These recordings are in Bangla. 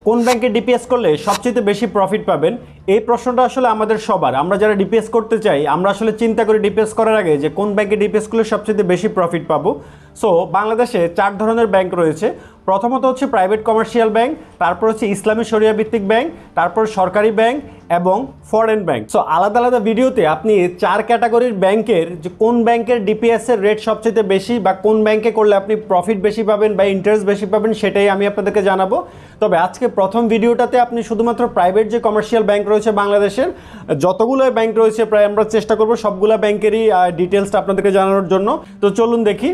কোন ব্যাংকে ডিপিএস করলে সবচেয়ে বেশি প্রফিট পাবেন? এই প্রশ্নটা আসলে আমাদের সবার। আমরা যারা ডিপিএস করতে চাই আমরা আসলে চিন্তা করি ডিপিএস করার আগে যে কোন ব্যাংকে ডিপিএস করলে সবচেয়ে বেশি প্রফিট পাবো। সো বাংলাদেশে 4 ধরনের ব্যাংক রয়েছে। প্রথমত হচ্ছে প্রাইভেট কমার্শিয়াল ব্যাংক, তারপর হচ্ছে ইসলামী শরিয়া ভিত্তিক ব্যাংক, তারপর সরকারি ব্যাংক এবং ফরেন ব্যাংক। সো আলাদা আলাদা ভিডিওতে আপনি 4 ক্যাটাগরির ব্যাংকের যে কোন ব্যাংকের ডিপিএস এর রেট সবচেয়ে বেশি বা কোন ব্যাংকে করলে আপনি প্রফিট বেশি পাবেন বা ইন্টারেস্ট বেশি পাবেন সেটাই আমি আপনাদেরকে জানাবো। তবে আজকে প্রথম ভিডিওটাতে আপনি শুধুমাত্র প্রাইভেট যে কমার্শিয়াল ব্যাংক রয়েছে বাংলাদেশের যতগুলো ব্যাংক রয়েছে প্রায় আমরা চেষ্টা করব সবগুলো ব্যাংকেরই ডিটেলসটা আপনাদেরকে জানানোর জন্য। তো চলুন দেখি।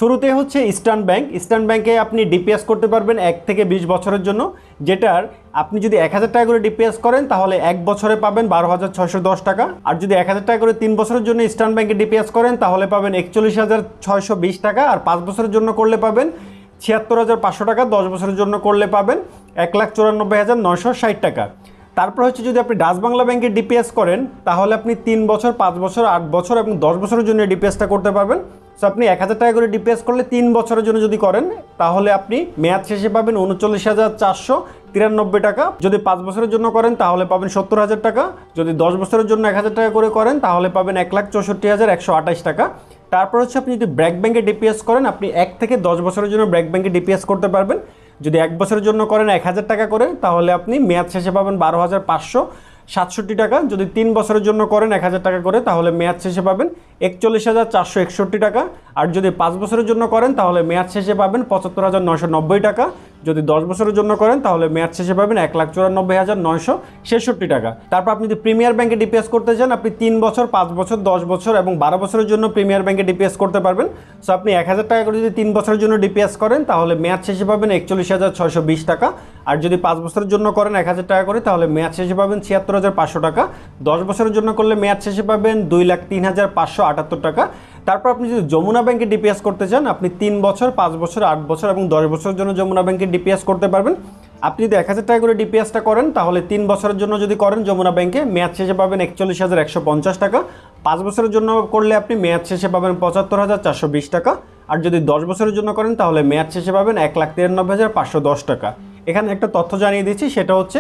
শুরুতে হচ্ছে ইস্টার্ন ব্যাংক। ইস্টার্ন ব্যাংকে আপনি ডিপিএস করতে পারবেন 1 থেকে 20 বছরের জন্য, যেটার আপনি যদি 1000 টাকা করে ডিপিএস করেন তাহলে 1 বছরে পাবেন 12,610 টাকা। আর যদি 1000 টাকা করে 3 বছরের জন্য ইস্টার্ন ব্যাংকে ডিপিএস করেন তাহলে পাবেন 41,620 টাকা। আর 5 বছরের জন্য করলে পাবেন 76,500 টাকা। 10 বছরের জন্য করলে পাবেন 1,94,960 টাকা। তারপর হচ্ছে যদি আপনি ডাচ বাংলা ব্যাংকে ডিপিএস করেন তাহলে আপনি 3 বছর, 5 বছর, 8 বছর এবং 10 বছরের জন্য ডিপিএসটা করতে পারবেন। সো আপনি 1000 টাকা করে ডিপিএস করলে 3 বছরের জন্য যদি করেন তাহলে আপনি মেয়াদ শেষে পাবেন 39,493 টাকা। যদি 5 বছরের জন্য করেন তাহলে পাবেন 70,000 টাকা। যদি 10 বছরের জন্য 1000 টাকা করে করেন তাহলে পাবেন 1,64,128 টাকা। তারপর হচ্ছে আপনি যদি ব্র্যাক ব্যাংকে ডিপিএস করেন আপনি 1 থেকে 10 বছরের জন্য ব্র্যাক ব্যাংকে ডিপিএস করতে পারবেন। যদি 1 বছরের জন্য করেন 1000 টাকা করে তাহলে আপনি মেয়াদ শেষে পাবেন 12,567 টাকা। যদি 3 বছরের জন্য করেন 1000 টাকা করে তাহলে মেয়াদ শেষে পাবেন 41,461 টাকা। আর যদি 5 বছরের জন্য করেন তাহলে মেয়াদ শেষে পাবেন 75,990 টাকা। যদি 10 বছরের জন্য করেন তাহলে মেয়াদ শেষে পাবেন 1,94,966 টাকা। তারপর আপনি যদি প্রিমিয়ার ব্যাংকে ডিপিএস করতে চান আপনি 3 বছর, 5 বছর, 10 বছর এবং 12 বছরের জন্য প্রিমিয়ার ব্যাংকে ডিপিএস করতে পারবেন। সো আপনি 1000 টাকা করে যদি 3 বছরের জন্য ডিপিএস করেন তাহলে মেয়াদ শেষে পাবেন 41,620 টাকা। আর যদি 5 বছরের জন্য করেন 1000 টাকা করে তাহলে মেয়াদ শেষে পাবেন 76,500 টাকা। 10 বছরের জন্য করলে মেয়াদ শেষে পাবেন 2,03,578 টাকা। তারপর আপনি যদি যমুনা ব্যাংকে ডিপিএস করতে চান আপনি 3 বছর, 5 বছর, 8 বছর এবং 10 বছরের জন্য যমুনা ব্যাংকে ডিপিএস করতে পারবেন। আপনি যদি 1000 টাকা করে ডিপিএসটা করেন তাহলে 3 বছরের জন্য যদি করেন যমুনা ব্যাংকে মেয়াদ শেষে পাবেন 41,150 টাকা। 5 বছরের জন্য করলে আপনি মেয়াদ শেষে পাবেন 75,420 টাকা। আর যদি 10 বছরের জন্য করেন তাহলে মেয়াদ শেষে পাবেন 1,93,510 টাকা। এখানে একটা তথ্য জানিয়ে দিচ্ছি, সেটা হচ্ছে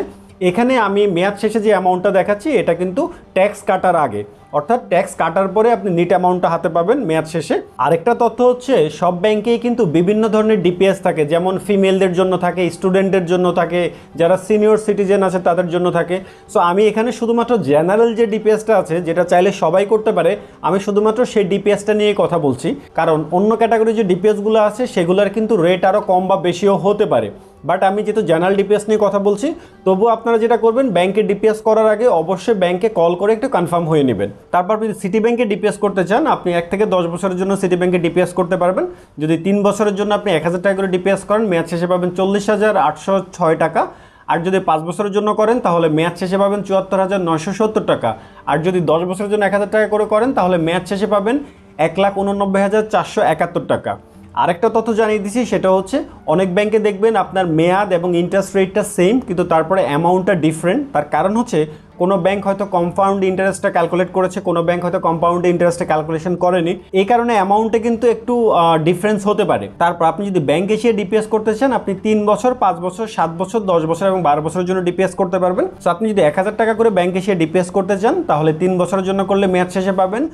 এখানে আমি মেয়াদ শেষে যে অ্যামাউন্টটা দেখাচ্ছি এটা কিন্তু ট্যাক্স কাটার আগে, অর্থাৎ ট্যাক্স কাটার পরে আপনি নিট অ্যামাউন্টটা হাতে পাবেন মেয়াদ শেষে। আরেকটা তথ্য হচ্ছে সব ব্যাংকেই কিন্তু বিভিন্ন ধরনের ডিপিএস থাকে, যেমন ফিমেলদের জন্য থাকে, স্টুডেন্টদের জন্য থাকে, যারা সিনিয়র সিটিজেন আছে তাদের জন্য থাকে। সো আমি এখানে শুধুমাত্র জেনারেল যে ডিপিএসটা আছে যেটা চাইলে সবাই করতে পারে আমি শুধুমাত্র সেই ডিপিএসটা নিয়ে কথা বলছি, কারণ অন্য ক্যাটাগরি যে ডিপিএসগুলো আছে সেগুলোর কিন্তু রেট আরও কম বা বেশিও হতে পারে। বাট আমি যেহেতু জেনারেল ডিপিএস নিয়ে কথা বলছি তবুও আপনারা যেটা করবেন ব্যাংকে ডিপিএস করার আগে অবশ্যই ব্যাংকে কল করে একটু কনফার্ম হয়ে নেবেন। তারপর আপনি সিটি ব্যাংকে ডিপিএস করতে চান আপনি 1 থেকে 10 বছরের জন্য সিটি ব্যাংকে ডিপিএস করতে পারবেন। যদি 3 বছরের জন্য আপনি 1000 টাকা করে ডিপিএস করেন মেয়াদ শেষে পাবেন 40,806 টাকা। আর যদি 5 বছরের জন্য করেন তাহলে মেয়াদ শেষে পাবেন 74,970 টাকা। আর যদি 10 বছরের জন্য 1000 টাকা করে করেন তাহলে মেয়াদ শেষে পাবেন 1,89,471 টাকা। আরেকটা তথ্য জানিয়ে দিচ্ছি, সেটা হচ্ছে অনেক ব্যাংকে দেখবেন আপনার মেয়াদ এবং ইন্টারেস্ট রেটটা সেম কিন্তু তারপরে অ্যামাউন্টটা ডিফারেন্ট। তার কারণ হচ্ছে কোনো ব্যাংক হয়তো কম্পাউন্ড ইন্টারেস্টটা ক্যালকুলেট করেছে, কোনো ব্যাংক হয়তো কম্পাউন্ড ইন্টারেস্টটা ক্যালকুলেশন করেনি, এই কারণে অ্যামাউন্টে কিন্তু একটু ডিফারেন্স হতে পারে। তারপর আপনি যদি ব্যাংক এসে ডিপিএস করতে চান আপনি 3 বছর, 5 বছর, 7 বছর, 10 বছর এবং 12 বছরের জন্য ডিপিএস করতে পারবেন। সো আপনি যদি 1000 টাকা করে ব্যাংক এসে ডিপিএস করতে চান তাহলে 3 বছরের জন্য করলে মেয়াদ শেষে পাবেন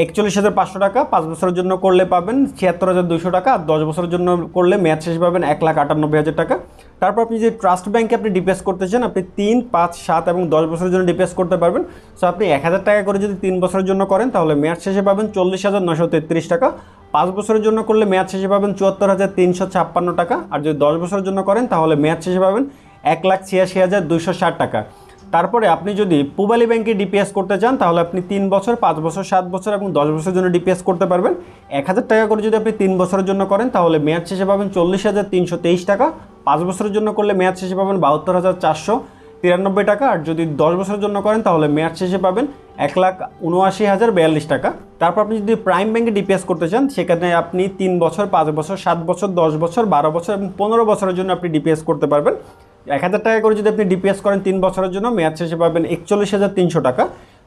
41,500 টাকা। 5 বছরের জন্য করলে পাবেন 76,200 টাকা। আর 10 বছরের জন্য করলে মেয়াদ শেষে পাবেন 1,98,000 টাকা। তারপর আপনি যদি ট্রাস্ট ব্যাংকে আপনি ডিপিএস করতে চান আপনি 3, 5, 7 এবং 10 বছরের জন্য ডিপিএস করতে পারবেন। সো আপনি 1000 টাকা করে যদি 3 বছরের জন্য করেন তাহলে মেয়াদ শেষে পাবেন 40,933 টাকা। 5 বছরের জন্য করলে মেয়াদ শেষে পাবেন 74,356 টাকা। আর যদি 10 বছরের জন্য করেন তাহলে মেয়াদ শেষে পাবেন 1,86,260 টাকা। তারপরে আপনি যদি পূবালী ব্যাংকে ডিপিএস করতে চান তাহলে আপনি 3 বছর, 5 বছর, 7 বছর এবং 10 বছরের জন্য ডিপিএস করতে পারবেন। 1000 টাকা করে যদি আপনি 3 বছরের জন্য করেন তাহলে মেয়াদ শেষে পাবেন 40,323 টাকা। 5 বছরের জন্য করলে মেয়াদ শেষে পাবেন 72,493 টাকা। আর যদি 10 বছরের জন্য করেন তাহলে মেয়াদ শেষে পাবেন 1,79,042 টাকা। তারপর আপনি যদি প্রাইম ব্যাংকে ডিপিএস করতে চান সেখানে আপনি 3 বছর, 5 বছর, 7 বছর, 10 বছর, 12 বছর এবং 15 বছরের জন্য আপনি ডিপিএস করতে পারবেন। 1000 টাকা করে যদি আপনি ডিপিএস করেন 3 বছরের জন্য মেয়াদ শেষে পাবেন 41,300 টাকা।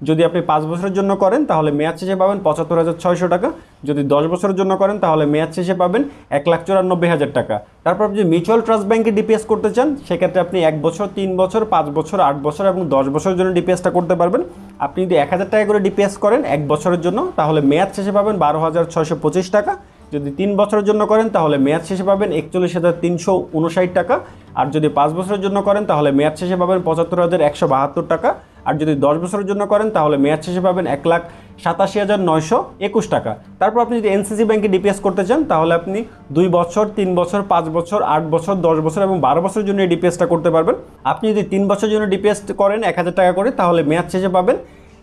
যদি আপনি 5 বছরের জন্য করেন তাহলে মেয়াদ শেষে পাবেন ৭৫,৬০০ টাকা। যদি 10 বছরের জন্য করেন তাহলে মেয়াদ শেষে পাবেন ১,৯৪,০০০ টাকা। তারপর আপনি যদি মিউচুয়াল ট্রাস্ট ব্যাংকে ডিপিএস করতে চান সেক্ষেত্রে আপনি 1 বছর, 3 বছর, 5 বছর, 8 বছর এবং 10 বছরের জন্য ডিপিএসটা করতে পারবেন। আপনি যদি ১,০০০ টাকা করে ডিপিএস করেন 1 বছরের জন্য তাহলে মেয়াদ শেষে পাবেন ১২,৬২৫ টাকা। যদি 3 বছরের জন্য করেন তাহলে মেয়াদ শেষে পাবেন ৪১,৩৫৯ টাকা। আর যদি 5 বছরের জন্য করেন তাহলে মেয়াদ শেষে পাবেন ৭৫,১৭২ টাকা। আর যদি 10 বছরের জন্য করেন তাহলে মেয়াদ শেষে পাবেন ১,৮৭,৯২১ টাকা। তারপর আপনি যদি এনসিসি ব্যাংকে ডিপিএস করতে চান তাহলে আপনি 2 বছর, 3 বছর, 5 বছর, 8 বছর, 10 বছর এবং 12 বছরের জন্য এই ডিপিএসটা করতে পারবেন। আপনি যদি 3 বছরের জন্য ডিপিএস করেন ১,০০০ টাকা করে তাহলে মেয়াদ শেষে পাবেন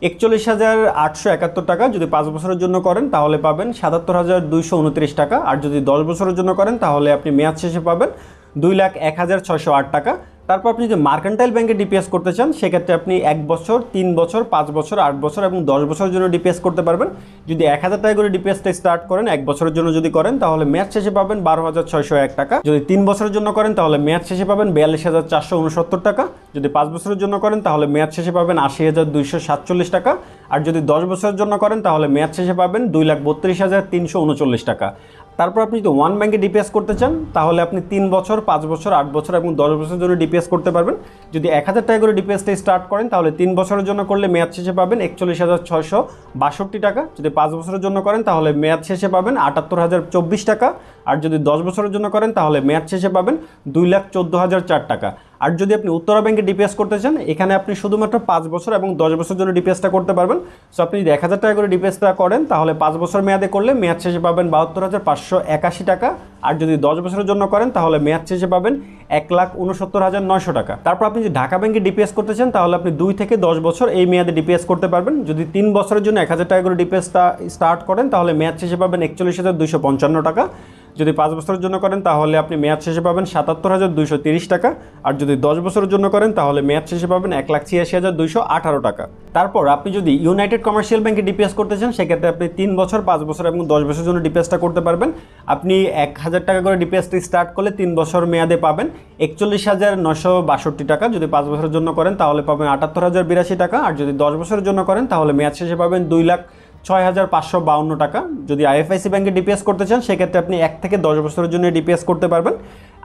৪১,৮৭১ টাকা। যদি 5 বছরের জন্য করেন তাহলে পাবেন ৭৭,২২৯ টাকা। আর যদি 10 বছরের জন্য করেন তাহলে আপনি মেয়াদ শেষে পাবেন ২,০১,৬০৮ টাকা। তারপর আপনি যদি মার্কেন্টাইল ব্যাংকে ডিপিএস করতে চান সেক্ষেত্রে আপনি 1 বছর, 3 বছর, 5 বছর, 8 বছর এবং 10 বছরের জন্য ডিপিএস করতে পারবেন। যদি ১,০০০ টাকা করে ডিপিএসটা স্টার্ট করেন 1 বছরের জন্য যদি করেন তাহলে মেয়াদ শেষে পাবেন ১২,৬০১ টাকা। যদি 3 বছরের জন্য করেন তাহলে মেয়াদ শেষে পাবেন ৪২,৪৬৯ টাকা। যদি 5 বছরের জন্য করেন তাহলে মেয়াদ শেষে পাবেন ৮০,২৪৭ টাকা। আর যদি 10 বছরের জন্য করেন তাহলে মেয়াদ শেষে পাবেন ২,৩২,৩৩৯ টাকা। তারপর আপনি যদি ওয়ান ব্যাংকে ডিপিএস করতে চান তাহলে আপনি 3 বছর, 5 বছর, 8 বছর এবং 10 বছরের জন্য ডিপিএস করতে পারবেন। যদি ১,০০০ টাকা করে ডিপিএসটা স্টার্ট করেন তাহলে 3 বছরের জন্য করলে মেয়াদ শেষে পাবেন ৪১,৬৬২ টাকা। যদি 5 বছরের জন্য করেন তাহলে মেয়াদ শেষে পাবেন ৭৮,০২৪ টাকা। আর যদি 10 বছরের জন্য করেন তাহলে মেয়াদ শেষে পাবেন ২,১৪,০০৪ টাকা। আর যদি আপনি উত্তরা ব্যাংকে ডিপিএস করতে চান এখানে আপনি শুধুমাত্র 5 বছর এবং 10 বছরের জন্য ডিপিএসটা করতে পারবেন। সো আপনি যদি ১,০০০ টাকা করে ডিপিএসটা করেন তাহলে 5 বছর মেয়াদে করলে মেয়াদ শেষে পাবেন ৭২,৫৮১ টাকা। আর যদি 10 বছরের জন্য করেন তাহলে মেয়াদ শেষে পাবেন ১,৬৯,৯০০ টাকা। তারপর আপনি যদি ঢাকা ব্যাংকে ডিপিএস করতে চান তাহলে আপনি 2 থেকে 10 বছর এই মেয়াদে ডিপিএস করতে পারবেন। যদি 3 বছরের জন্য ১,০০০ টাকা করে ডিপিএসটা স্টার্ট করেন তাহলে মেয়াদ শেষে পাবেন ৪১,২৫৫ টাকা। যদি 5 বছরের জন্য করেন তাহলে আপনি মেয়াদ শেষে পাবেন ৭৭,২৩০ টাকা। আর যদি 10 বছরের জন্য করেন তাহলে মেয়াদ শেষে পাবেন ১,৮৬,২১৮ টাকা। তারপর আপনি যদি ইউনাইটেড কমার্শিয়াল ব্যাংকে ডিপিএস করতে চান সেক্ষেত্রে আপনি 3 বছর, 5 বছর এবং 10 বছরের জন্য ডিপিএসটা করতে পারবেন। আপনি ১,০০০ টাকা করে ডিপিএসটা স্টার্ট করলে 3 বছর মেয়াদে পাবেন ৪১,৯৬২ টাকা। যদি 5 বছরের জন্য করেন তাহলে পাবেন ৭৮,০৮২ টাকা। আর যদি 10 বছরের জন্য করেন তাহলে মেয়াদ শেষে পাবেন ২,০৬,৫৫২ টাকা। যদি আইএফআইসি ব্যাংকে ডিপিএস করতে চান সেক্ষেত্রে আপনি 1 থেকে 10 বছরের জন্য ডিপিএস করতে পারবেন।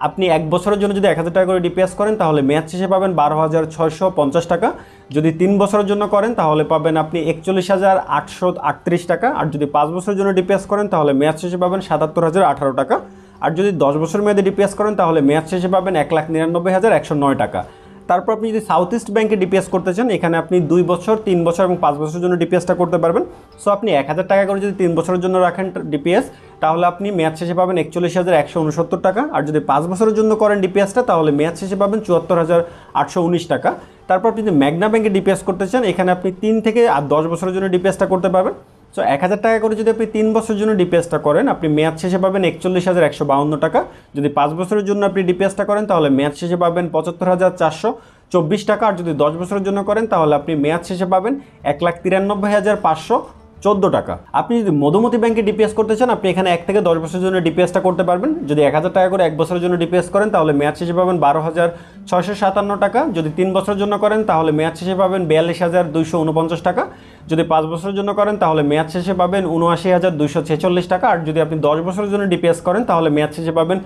আপনি 1 বছরের জন্য যদি ১,০০০ টাকা করে ডিপিএস করেন তাহলে মেয়াদ শেষে পাবেন ১২,৬৫০ টাকা। যদি 3 বছরের জন্য করেন তাহলে পাবেন আপনি ৪১,৮৩৮ টাকা। আর যদি 5 বছরের জন্য ডিপিএস করেন তাহলে মেয়াদ শেষে পাবেন ৭৭,০১৮ টাকা। আর যদি 10 বছর মেয়াদে ডিপিএস করেন তাহলে মেয়াদ শেষে পাবেন ১,৯৯,১০৯ টাকা। তারপর আপনি যদি সাউথ ইস্ট ব্যাংকে ডিপিএস করতে চান এখানে আপনি 2 বছর, 3 বছর এবং 5 বছরের জন্য ডিপিএসটা করতে পারবেন। সো আপনি ১,০০০ টাকা করে যদি 3 বছরের জন্য রাখেন ডিপিএস তাহলে আপনি মেয়াদ শেষে পাবেন ৪১,১৬৯ টাকা। আর যদি 5 বছরের জন্য করেন ডিপিএসটা তাহলে মেয়াদ শেষে পাবেন ৭৪,৮১৯ টাকা। তারপর আপনি যদি ম্যাগনা ব্যাংকে ডিপিএস করতে চান এখানে আপনি 3 থেকে 10 বছরের জন্য ডিপিএসটা করতে পারবেন। সো ১,০০০ টাকা করে যদি আপনি 3 বছরের জন্য ডিপিএসটা করেন আপনি মেয়াদ শেষে পাবেন ৪১,১৫২ টাকা। যদি 5 বছরের জন্য আপনি ডিপিএসটা করেন তাহলে মেয়াদ শেষে পাবেন ৭৫,৪২৪ টাকা। আর যদি 10 বছরের জন্য করেন তাহলে আপনি মেয়াদ শেষে পাবেন ১,৯৩,৫১৪ টাকা। আপনি যদি মধুমতি ব্যাংকে ডিপিএস করতে চান আপনি এখানে 1 থেকে 10 বছরের জন্য ডিপিএসটা করতে পারবেন। যদি ১,০০০ টাকা করে 1 বছরের জন্য ডিপিএস করেন তাহলে মেয়াদ শেষে পাবেন ১২,৬৫৭ টাকা। যদি 3 বছরের জন্য করেন তাহলে মেয়াদ শেষে পাবেন ৪২,২৪৯ টাকা। যদি 5 বছরের জন্য করেন তাহলে মেয়াদ শেষে পাবেন ৭৯,২৪৬ টাকা। আর যদি আপনি 10 বছরের জন্য ডিপিএস করেন তাহলে মেয়াদ শেষে পাবেন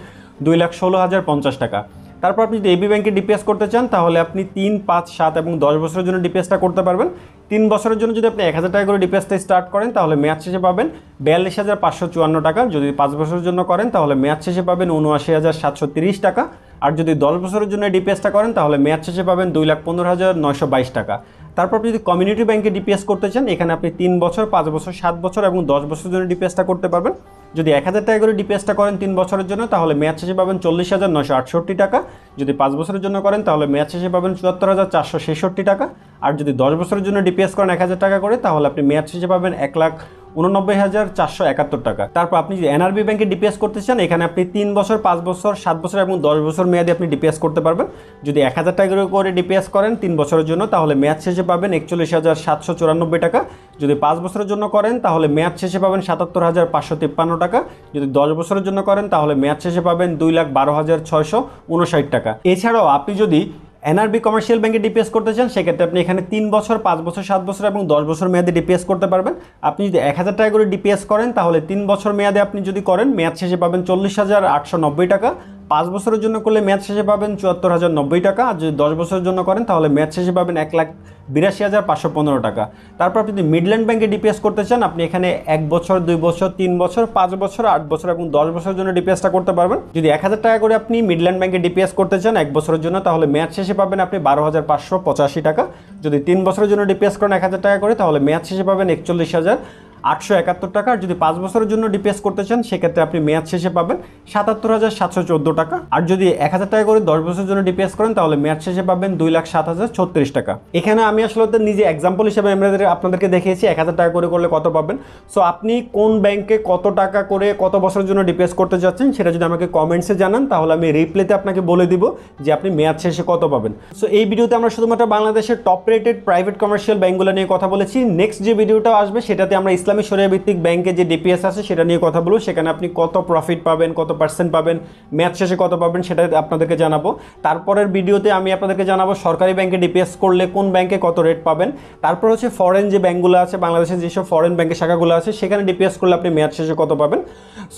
২,১৬,০৫০ টাকা। তারপর আপনি যদি এবি ব্যাংকে ডিপিএস করতে চান তাহলে আপনি 3, 5, 7 এবং 10 বছরের জন্য ডিপিএসটা করতে পারবেন। 3 বছরের জন্য যদি আপনি ১,০০০ টাকা করে ডিপিএসটা স্টার্ট করেন তাহলে মেয়াদ শেষে পাবেন ৪২,৫৫৪ টাকা। যদি 5 বছরের জন্য করেন তাহলে মেয়াদ শেষে পাবেন ৭৯,৭৩০ টাকা। আর যদি 10 বছরের জন্য ডিপিএসটা করেন তাহলে মেয়াদ শেষে পাবেন ২,১৫,৯২২ টাকা। তারপর আপনি যদি কমিউনিটি ব্যাংকে ডিপিএস করতে চান এখানে আপনি 3 বছর, 5 বছর, 7 বছর এবং 10 বছরের জন্য ডিপিএসটা করতে পারবেন। যদি ১,০০০ টাকা করে ডিপিএসটা করেন 3 বছরের জন্য তাহলে মেয়াদ শেষে পাবেন ৪০,৯৬৮ টাকা। যদি 5 বছরের জন্য করেন তাহলে মেয়াদ শেষে পাবেন ৭৪,৪৬৬ টাকা। আর যদি 10 বছরের জন্য ডিপিএস করেন ১,০০০ টাকা করে তাহলে আপনি মেয়াদ শেষে পাবেন ১,৮৯,৪৭১ টাকা। তারপর আপনি যদি এনআরবি ব্যাংকে ডিপিএস করতে চান এখানে আপনি 3 বছর, 5 বছর, 7 বছর এবং 10 বছর মেয়াদে আপনি ডিপিএস করতে পারবেন। যদি ১,০০০ টাকা করে ডিপিএস করেন 3 বছরের জন্য তাহলে মেয়াদ শেষে পাবেন ৪১,৭৯৪ টাকা। যদি 5 বছরের জন্য করেন তাহলে মেয়াদ শেষে পাবেন ৭৭,৫৫৩ টাকা। যদি 10 বছরের জন্য করেন তাহলে মেয়াদ শেষে পাবেন ২,১২,৬৫৯ টাকা। এছাড়াও আপনি যদি এনআরবি কমার্শিয়াল ব্যাংকে ডিপিএস করতে চান সেক্ষেত্রে আপনি এখানে 3 বছর, 5 বছর, 7 বছর এবং 10 বছর মেয়াদে ডিপিএস করতে পারবেন। আপনি যদি 1000 টাকা করে ডিপিএস করেন তাহলে 3 বছর মেয়াদে আপনি যদি করেন মেয়াদ শেষে পাবেন 40,890 টাকা। 5 বছরের জন্য করলে মেয়াদ শেষে পাবেন 74,090 টাকা। আর যদি 10 বছরের জন্য করেন তাহলে মেয়াদ শেষে পাবেন 1,82,515 টাকা। তারপর আপনি যদি মিডল্যান্ড ব্যাংকে ডিপিএস করতে চান আপনি এখানে 1 বছর, 2 বছর, 3 বছর, 5 বছর, 8 বছর এবং 10 বছরের জন্য ডিপিএসটা করতে পারবেন। যদি 1000 টাকা করে আপনি মিডল্যান্ড ব্যাংকে ডিপিএস করতে চান 1 বছরের জন্য তাহলে মেয়াদ শেষে পাবেন আপনি 12,585 টাকা। যদি 3 বছরের জন্য ডিপিএস করেন 1000 টাকা করে তাহলে মেয়াদ শেষে পাবেন 41,871 টাকা। আর যদি 5 বছরের জন্য ডিপিএস করতে চান সেক্ষেত্রে আপনি মেয়াদ শেষে পাবেন 77,714 টাকা। আর যদি 1000 টাকা করে 10 বছরের জন্য ডিপিএস করেন তাহলে মেয়াদ শেষে পাবেন 2,07,036 টাকা। এখানে আমি আসলে নিজে এক্সাম্পল হিসেবে আপনাদেরকে দেখিয়েছি 1000 টাকা করে করলে কত পাবেন। সো আপনি কোন ব্যাংকে কত টাকা করে কত বছরের জন্য ডিপিএস করতে যাচ্ছেন সেটা যদি আমাকে কমেন্টসে জানান তাহলে আমি রিপ্লেতে আপনাকে বলে দিব যে আপনি মেয়াদ শেষে কত পাবেন। সো এই ভিডিওতে আমরা শুধুমাত্র বাংলাদেশের টপ রেটেড প্রাইভেট কমার্শিয়াল ব্যাংকগুলো নিয়ে কথা বলেছি। নেক্সট যে ভিডিওটা আসবে সেটাতে আমরা ইসলামী শরিয়া ভিত্তিক ব্যাংকে যে ডিপিএস আছে সেটা নিয়ে কথা বলবো। সেখানে আপনি কত প্রফিট পাবেন, কত পার্সেন্ট পাবেন, মেয়াদ শেষে কত পাবেন সেটা আপনাদেরকে জানাবো। তারপরের ভিডিওতে আমি আপনাদেরকে জানাবো সরকারি ব্যাংকে ডিপিএস করলে কোন ব্যাংকে কত রেট পাবেন। তারপর হচ্ছে ফরেন যে ব্যাংকগুলো আছে, বাংলাদেশের যেসব ফরেন ব্যাংকের শাখাগুলো আছে সেখানে ডিপিএস করলে আপনি মেয়াদ শেষে কত পাবেন।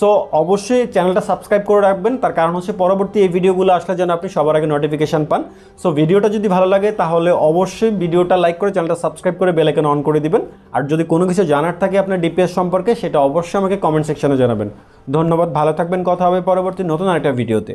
সো অবশ্যই চ্যানেলটা সাবস্ক্রাইব করে রাখবেন, তার কারণ হচ্ছে পরবর্তী এই ভিডিওগুলো আসলে যেন আপনি সবার আগে নোটিফিকেশন পান। সো ভিডিওটা যদি ভালো লাগে তাহলে অবশ্যই ভিডিওটা লাইক করে চ্যানেলটা সাবস্ক্রাইব করে বেল আইকন অন করে দিবেন। আর যদি কোনো কিছু জানার থাকে আপনার ডিপিএস সম্পর্কে সেটা অবশ্যই আমাকে কমেন্ট সেকশনে জানাবেন। ধন্যবাদ, ভালো থাকবেন, কথা হবে পরবর্তী নতুন আরেকটা ভিডিওতে।